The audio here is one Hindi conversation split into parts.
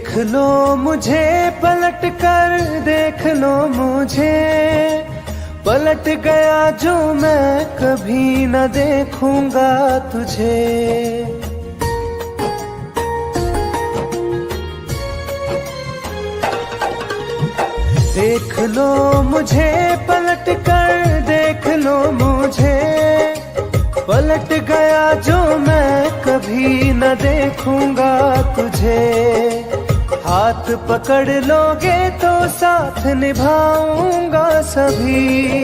देख लो मुझे पलट कर, देख लो मुझे, पलट गया जो मैं कभी न देखूंगा तुझे। देख लो मुझे पलट कर, देख लो मुझे, पलट गया जो मैं कभी न देखूंगा तुझे। हाथ पकड़ लोगे तो साथ निभाऊंगा सभी,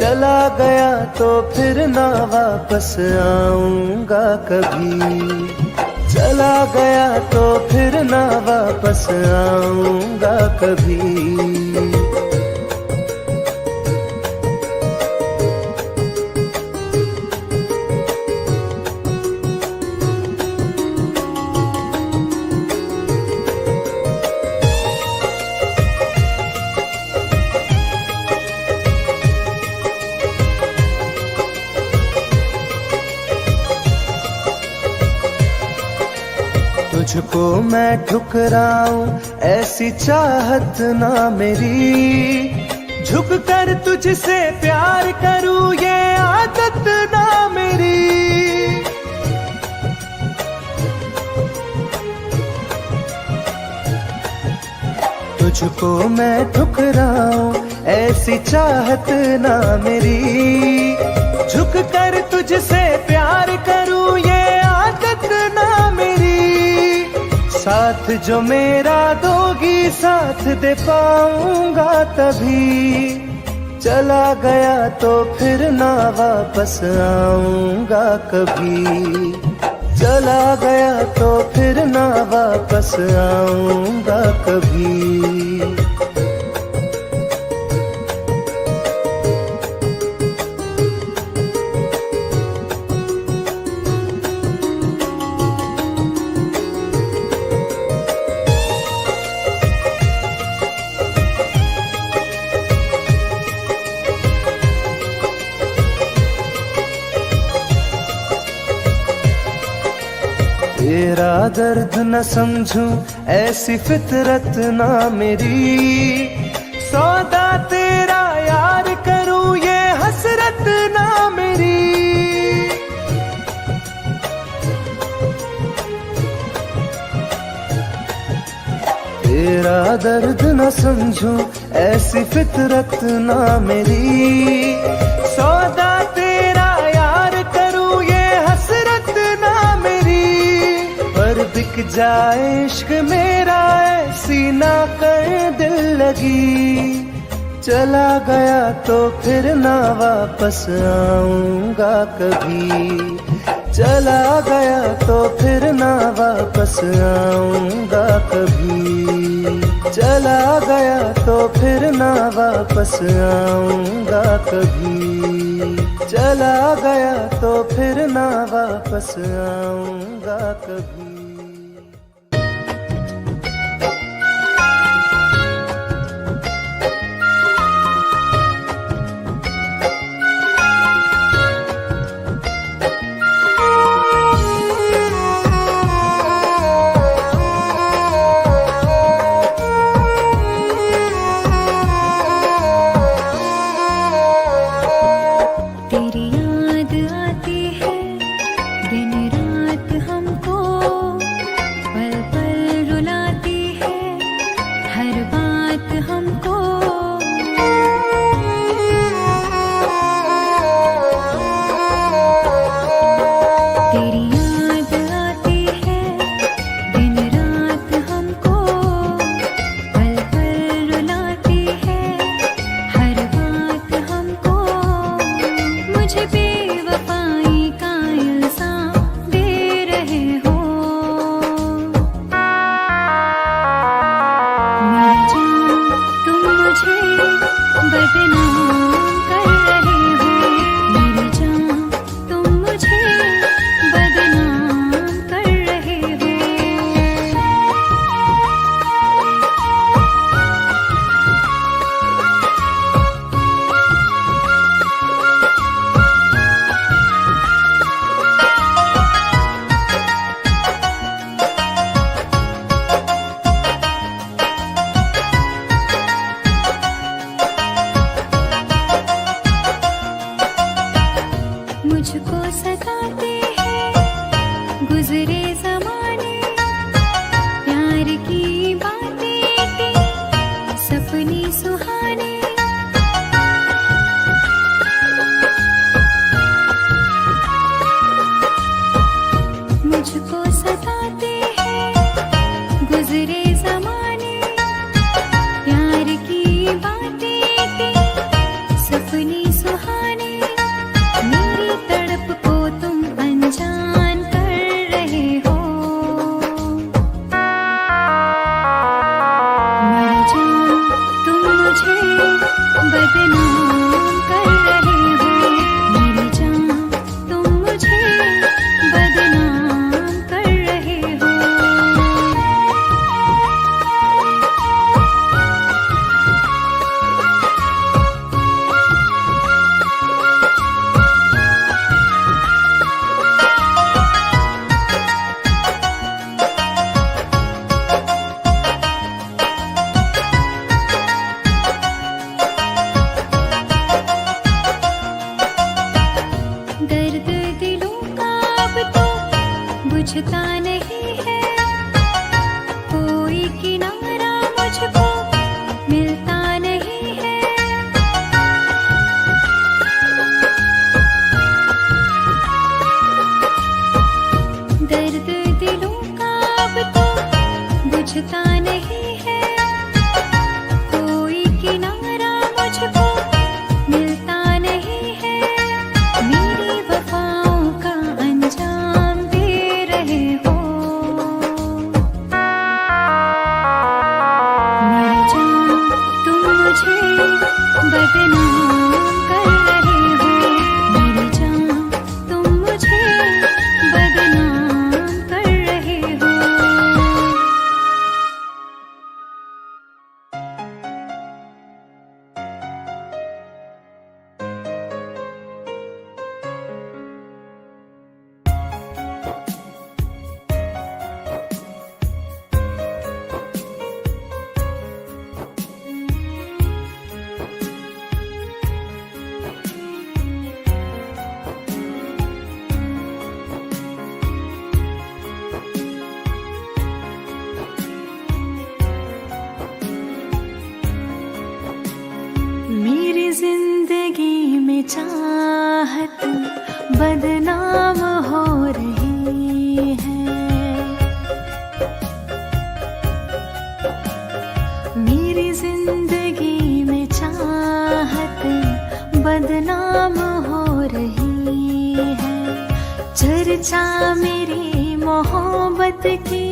चला गया तो फिर ना वापस आऊंगा कभी। चला गया तो फिर ना वापस आऊंगा कभी। तुझको मैं ठुकराऊं ऐसी चाहत ना मेरी, झुक कर तुझसे प्यार करूं ये आदत ना मेरी। तुझको मैं ठुकराऊं ऐसी चाहत ना मेरी, झुक कर तुझसे प्यार करूं ये आदत ना मेरी। साथ जो मेरा दोगी साथ दे पाऊंगा तभी, चला गया तो फिर ना वापस आऊंगा कभी। चला गया तो फिर ना वापस आऊंगा कभी। तेरा दर्द न समझूं ऐसी फितरत ना मेरी, सौदा तेरा यार करूं ये हसरत ना मेरी। तेरा दर्द न समझूं ऐसी फितरत ना मेरी, सौदा तेरा यार करूं ये हसरत ना मेरी। पर बिक जाए इश्क मेरा ऐसी ना कर दिल लगी, चला गया तो फिर ना वापस आऊंगा कभी। चला गया तो फिर ना वापस आऊंगा कभी। चला गया तो फिर ना वापस आऊंगा कभी। चला गया तो फिर ना वापस आऊंगा कभी। मेरी बदनाम कर रहे हो। मेरी जान तुम मुझे बदनाम कर रहे हो। दर्द दिलों का अब तो बुझता नहीं है, कोई किनारा मुझको मिलता नहीं है। दर्द दिलों का अब तो बुझता नहीं है, कोई किनारा मुझको मिलता नहीं है। मेरी वफाओं का अंजाम दे रहे हो। मेरी जान तुम मुझे बदनाम कर रहे हो। मेरी जान तुम मुझे बदनाम कर रहे हो। मेरी जिंदगी में चाहत बदनाम हो रही है। मेरी जिंदगी में चाहत बदनाम हो रही है। चर्चा मेरी मोहब्बत की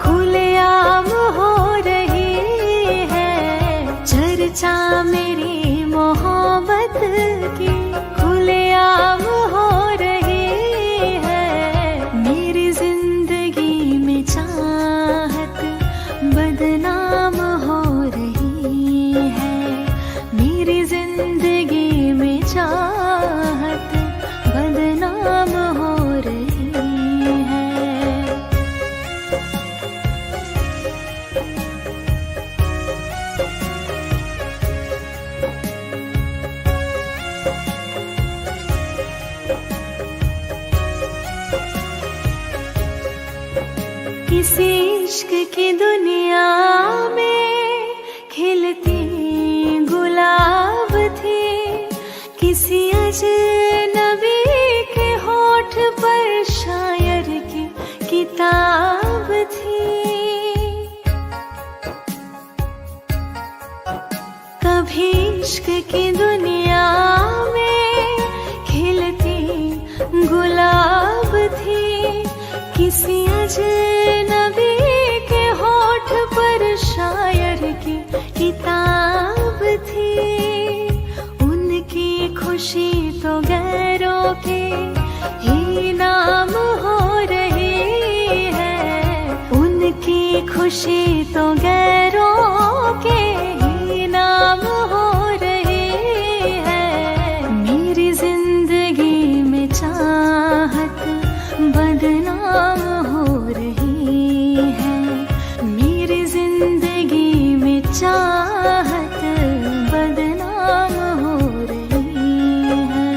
खुलेआम हो रही है। चर्चा मेरी मोहब्बत की खुलेआम हो रही है। मेरी जिंदगी में चाहत बदनाम हो रही है। मेरी जिंदगी में चाहत बदनाम हो रही है। किसी इश्क की दुनिया में खिलती गुलाब थी। किसी अजनबी के होठ पर शायर की किताब थी। कभी इश्क की दुनिया में खिलती गुलाब थी। किसी अजनबी के होठ पर शायर की किताब थी। उनकी खुशी तो गैरों के ही नाम हो रही है। उनकी खुशी तो गैरों के ही नाम हो रही है। मेरी जिंदगी में चाहत बदनाम हो रही है। मेरी जिंदगी में चाहत बदनाम हो रही है।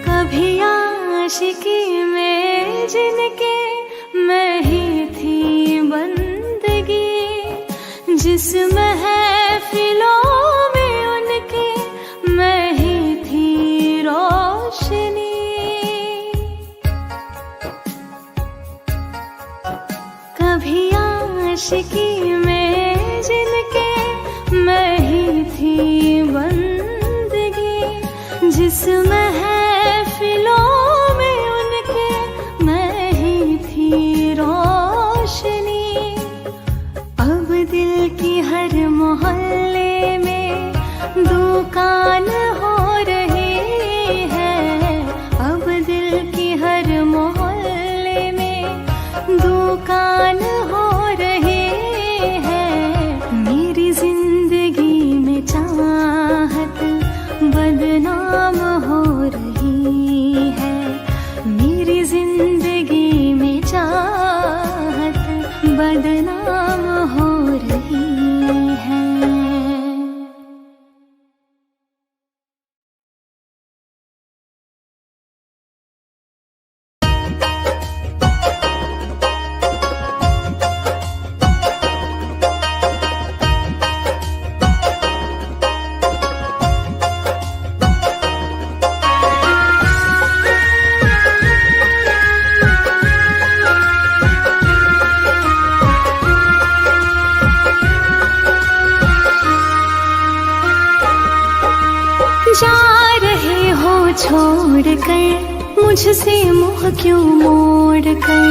कभी आशिकी में जिनके मैं ही थी बंदगी, जिस महफिलों में उनके मैं ही थी रोशनी। कभी आशिकी में जिनके मैं ही थी महफिलों में उनके मैं ही थी रोशनी। अब दिल की हर मोहल्ले में दुकान हो रही है। अब दिल की हर मोहल्ले में दुकान हो रही है। मेरी जिंदगी में चाहत बदनाम हो रही है। मेरी जिंदगी में चाहत बदनाम हो रही है। जा रहे हो छोड़ कर मुझसे मुँह क्यों मोड़ कर।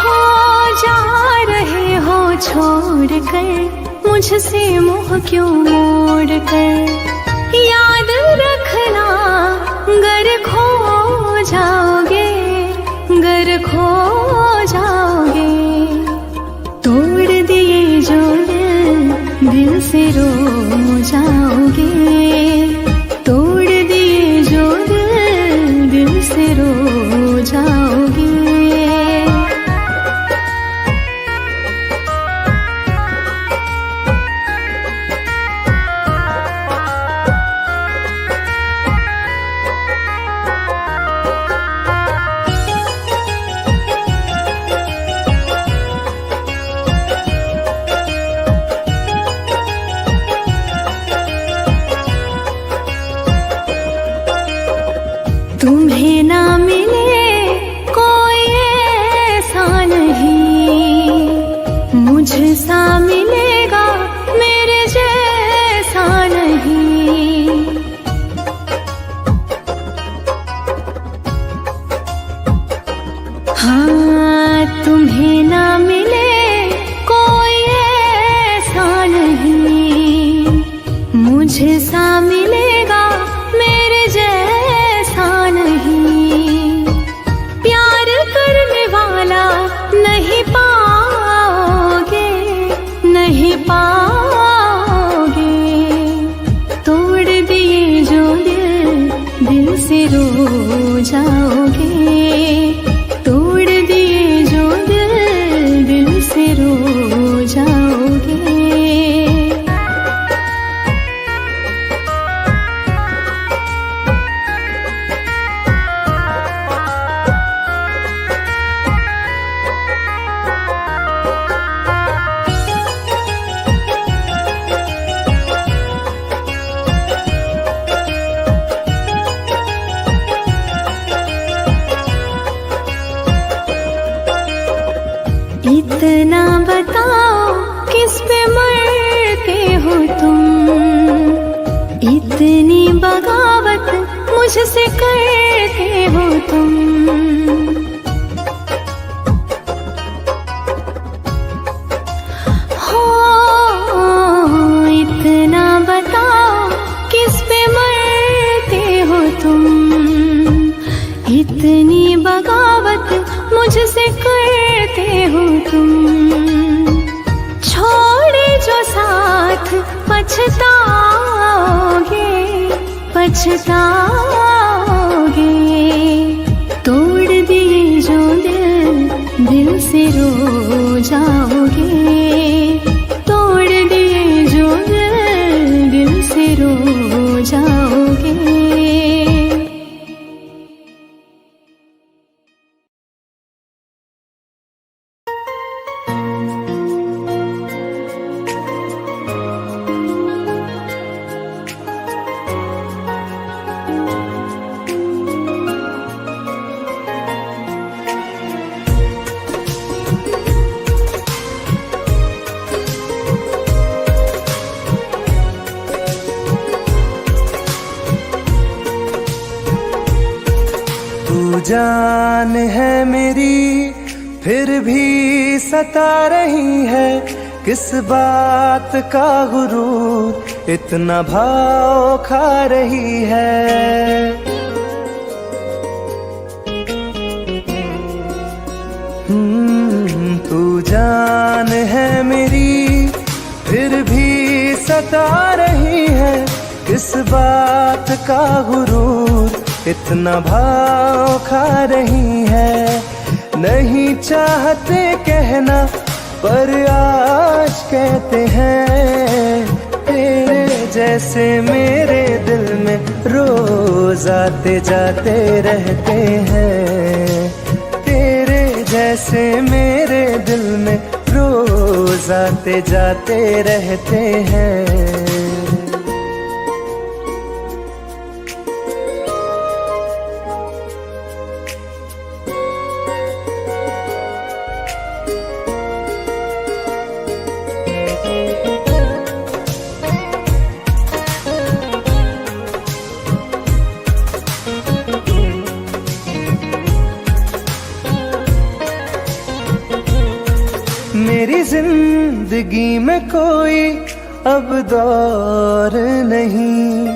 हो जा रहे हो छोड़ कर मुझसे मुँह क्यों मोड़ कर। याद रखना गर खो जाओगे, गर खो जाओगे। तोड़ दिए जो दिल से रो जाओगे। तोड़ दिए जो दिल से रो जाओगे। तुम्हें ना मिले कोई ऐसा नहीं, मुझसा मिलेगा मेरे जैसा नहीं। हाँ तुम्हें ना मिले कोई ऐसा नहीं, मुझसा मिलेगा मेरे जैसा नहीं। प्यार करने वाला नहीं पाओगे, नहीं पाओगे। तोड़ दिए जो दिल से रो जाओगे। तोड़ दिए जो दिल से रो जाओगे। इतना बताओ किस पे मरते हो तुम, इतनी बगावत मुझसे करते हो तुम। हो इतना बताओ किस पे मरते हो तुम, इतनी बगावत मुझसे करते हो तुम। छोड़े जो साथ पछताओगे, पछताओगे। तोड़ दिए जो दिल से रो जाओगे। तोड़ दिए जो दिल से रो जाओगे। जान है मेरी फिर भी सता रही है, किस बात का गुरूर इतना भाव खा रही है। तू जान है मेरी फिर भी सता रही है, किस बात का गुरूर इतना भाव खा रही है। नहीं चाहते कहना पर आज कहते हैं, तेरे जैसे मेरे दिल में रोज आते जाते रहते हैं। तेरे जैसे मेरे दिल में रोज आते जाते रहते हैं। मेरी जिंदगी में कोई अब दौर नहीं,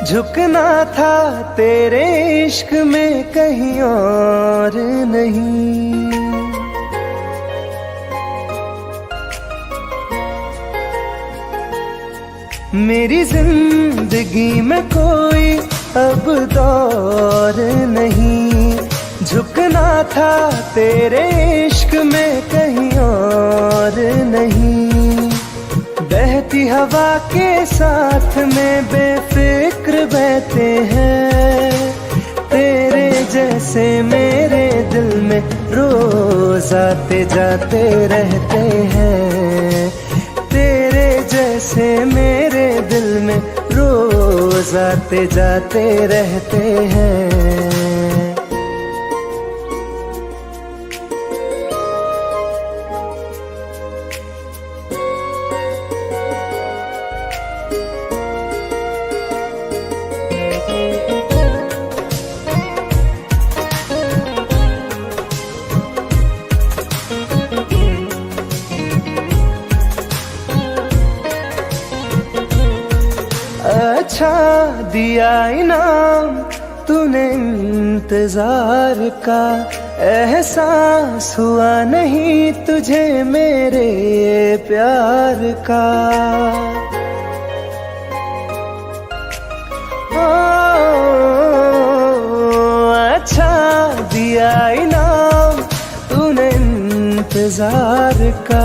झुकना था तेरे इश्क में कहीं और नहीं। मेरी जिंदगी में कोई अब दौर नहीं, झुकना था तेरे इश्क में कहीं और नहीं। बहती हवा के साथ में बेफिक्र बहते हैं, तेरे जैसे मेरे दिल में रोज आते जाते रहते हैं। तेरे जैसे मेरे दिल में रोज आते जाते रहते हैं। अच्छा दिया इनाम तूने इंतजार का, एहसास हुआ नहीं तुझे मेरे प्यार का। अच्छा दिया इनाम तूने इंतजार का,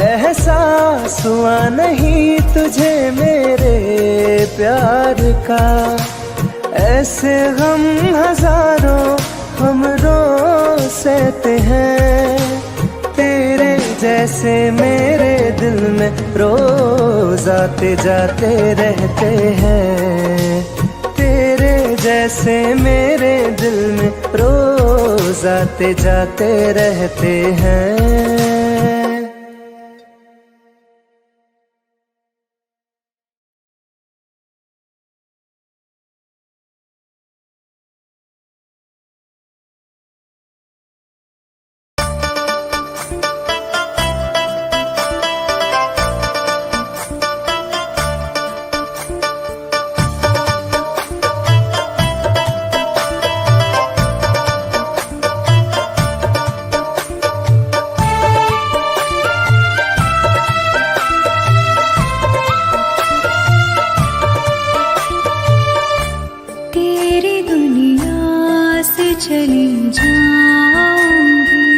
एहसास हुआ नहीं तुझे मेरे प्यार का। ऐसे गम हजारों हम रोज सहते हैं, तेरे जैसे मेरे दिल में रोज आते जाते रहते हैं। तेरे जैसे मेरे दिल में रोज आते जाते रहते हैं। चली जाऊंगी,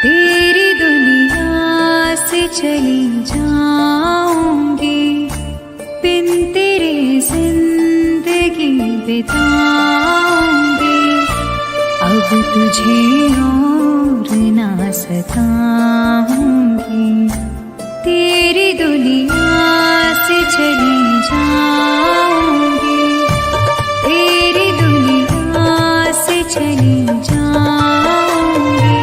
तेरी दुनिया से चली जाऊंगी, बिन तेरे जिंदगी बिताऊंगी। अब तुझे और ना सताऊंगी, तेरी दुनिया से चली जाऊंगी, तेरी दुनिया से चली जाऊंगी।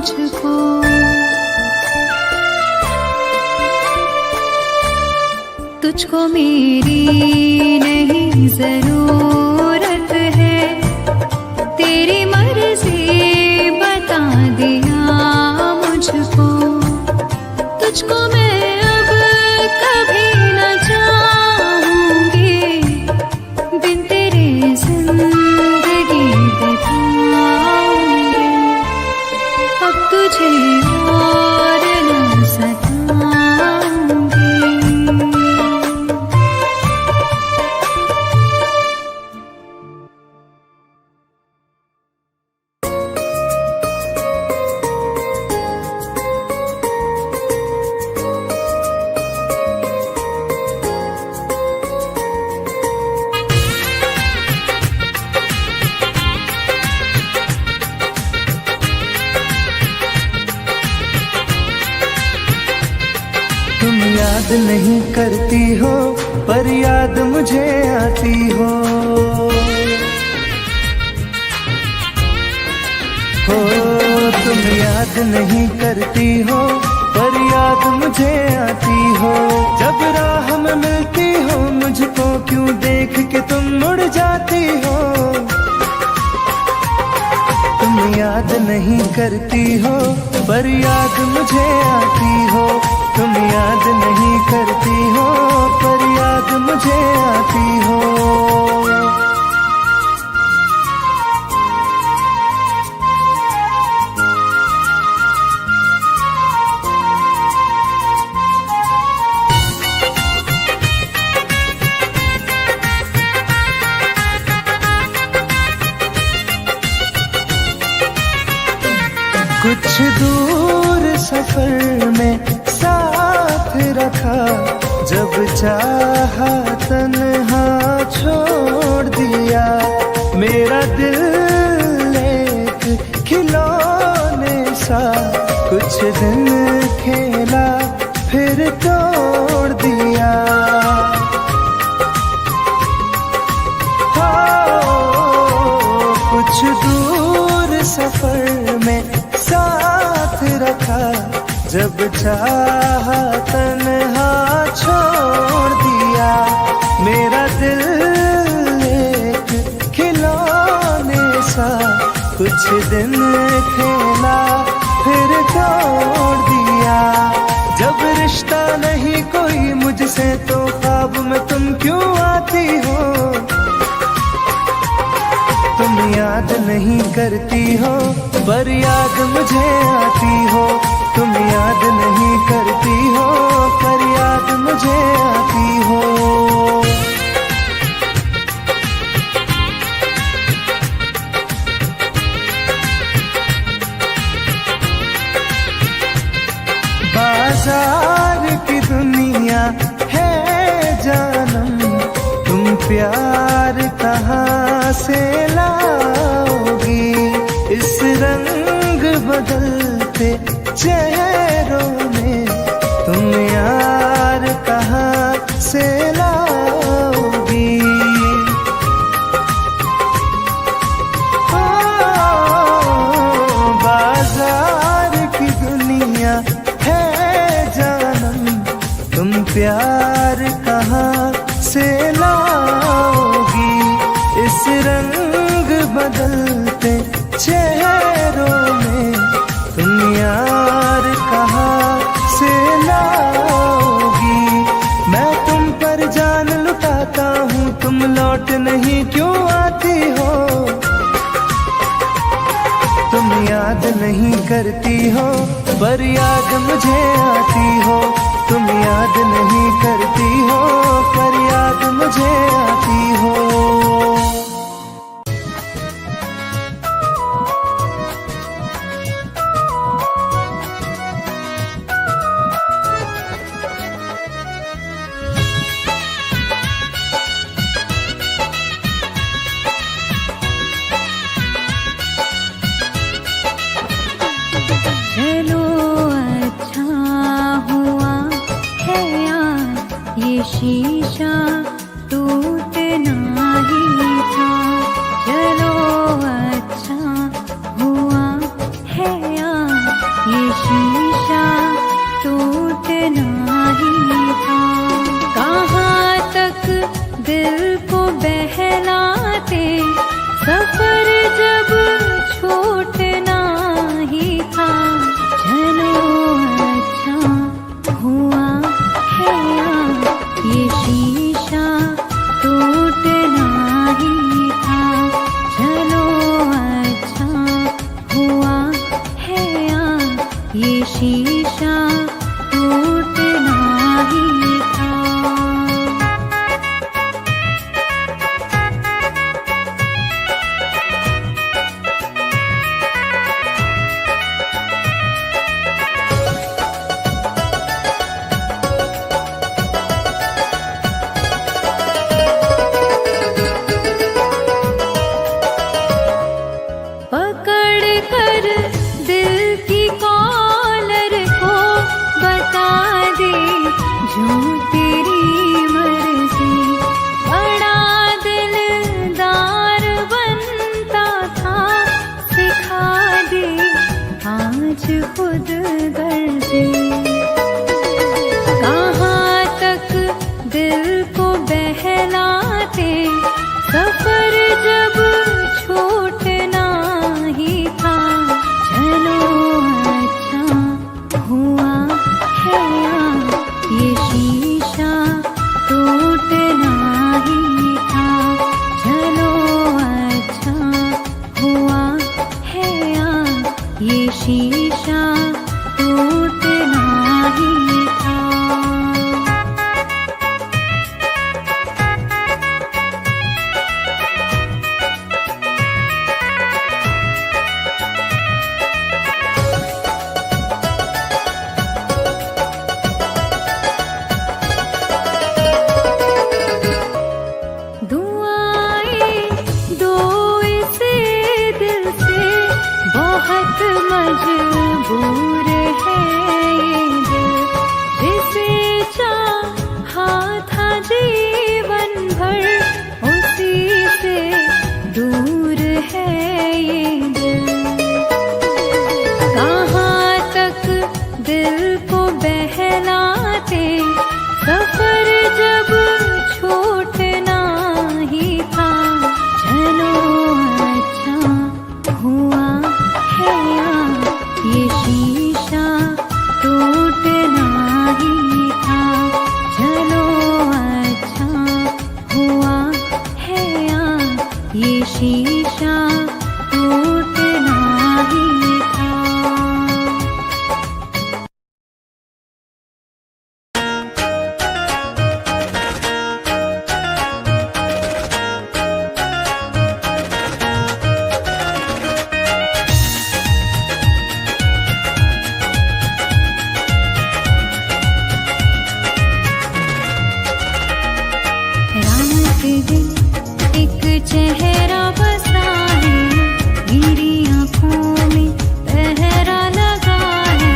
मुझको। तुझको मेरी नहीं जरूरत है, तेरी मर्जी बता दिया मुझको। तुझको मैं अब कभी न चाहूंगी, बिन तेरे जिंदगी बिताऊंगी। अब तुझे और न सताऊंगी। तुम याद नहीं करती हो पर याद मुझे आती हो। तुम याद नहीं करती हो पर याद मुझे आती हो। जब राह में मिलती हो मुझको क्यों देख के तुम मुड़ जाती हो। तुम याद नहीं करती हो पर याद मुझे आती हो। तुम याद नहीं करती हो पर याद मुझे आती हो। कुछ दूर सफर में साथ रखा, जब चाहा तन्हा छोड़ दिया। मेरा दिल एक खिलौने सा कुछ दिन खेला फिर तोड़ दिया। कुछ दूर सफर में साथ रखा, जब चाहा तन्हा छोड़ दिया। मेरा दिल एक खिलौने सा कुछ दिन खेला फिर तोड़ दिया। जब रिश्ता नहीं कोई मुझसे तो ख्वाब में तुम क्यों आती हो। तुम याद नहीं करती हो पर याद मुझे आती हो। तुम याद नहीं करती हो पर याद मुझे आती हो। बाजार की दुनिया है जानम, तुम प्यार कहाँ से लाओगी। इस रंग बदलते चेहरों में तुम यार कहाँ से लाओगी। बाजार की दुनिया है जानम, तुम प्यार कहाँ से लाओगी। इस रंग बदलते चेहरों में तुम यार कहाँ से लाओगी। मैं तुम पर जान लुटाता हूँ, तुम लौट नहीं क्यों आती हो। तुम याद नहीं करती हो पर याद मुझे आती हो। तुम याद नहीं करती हो पर याद मुझे आती हो। चलो अच्छा हुआ है यार ये शीशा टूट को बहलाते, सफर जब छूटना ही था। चलो अच्छा हुआ है ये शीशा टूटना ही था। चलो अच्छा हुआ है ये शीशा टूटना ही था। पकड़ कर दिल की कॉलर को बता दे जो तेरी मर्जी। बड़ा दिलदार बनता था, सिखा दे आज खुद गर्जी। कहाँ तक दिल को बहलाते, सफर जब छूटना ही था। चलो अच्छा हुआ है ये शीशा टूटना ही था। चलो अच्छा हुआ है ये शीशा टूटना ही था। दुआएं दो इसे दिल से, बहुत मजबूर है ये दिल। जिसे चाहा था जीवन भर, उसी से दूर है ये दिल। कहाँ तक दिल को बहलाते, सफर जब छूटना ही था। चलो अच्छा हुआ है ये शीशा टूटना ही था। चलो अच्छा हुआ है ये शीशा टूटना ही था। रात दिन एक चेहरा बसा है, मेरी आँखों में पहरा लगा है।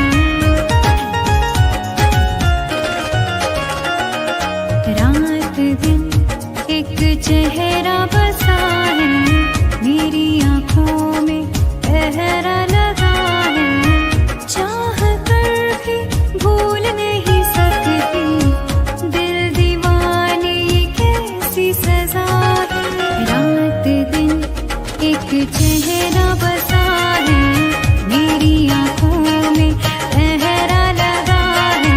रात दिन एक चेहरा बसा है, मेरी आँखों में पहरा लगा है। चाह कर भी भूल नहीं सकती, दिल दीवाने कैसी सजा है। रात दिन एक चेहरा बसा है, मेरी आँखों में पहरा लगा है।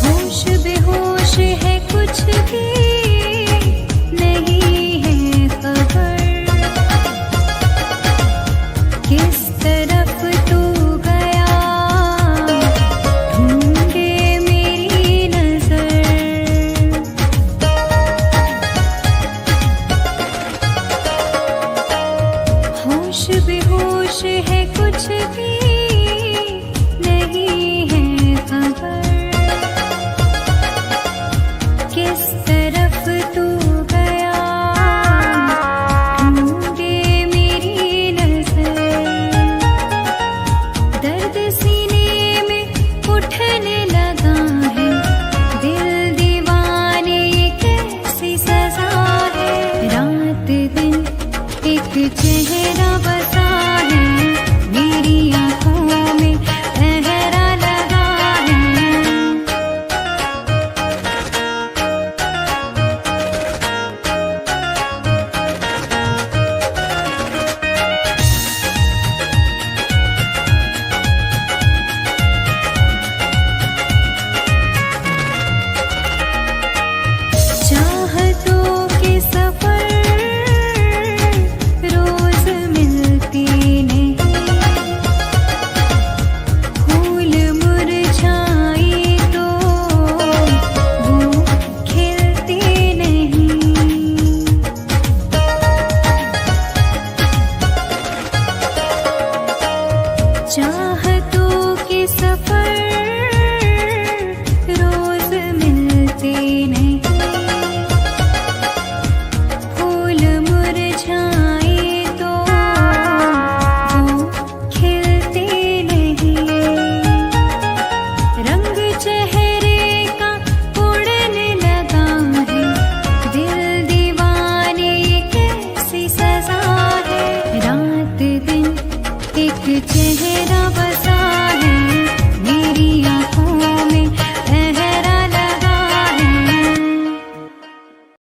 होश बेहोश है, कुछ भी नहीं है खबर। किस तरफ तू गया, ढूंढे मेरी नजर। होश बेहोश है, कुछ भी नहीं है खबर। किस तरफ तू गया, ढूंढे मेरी नजर। दर्द सीने में उठने लगा है, दिल चेहरा बसा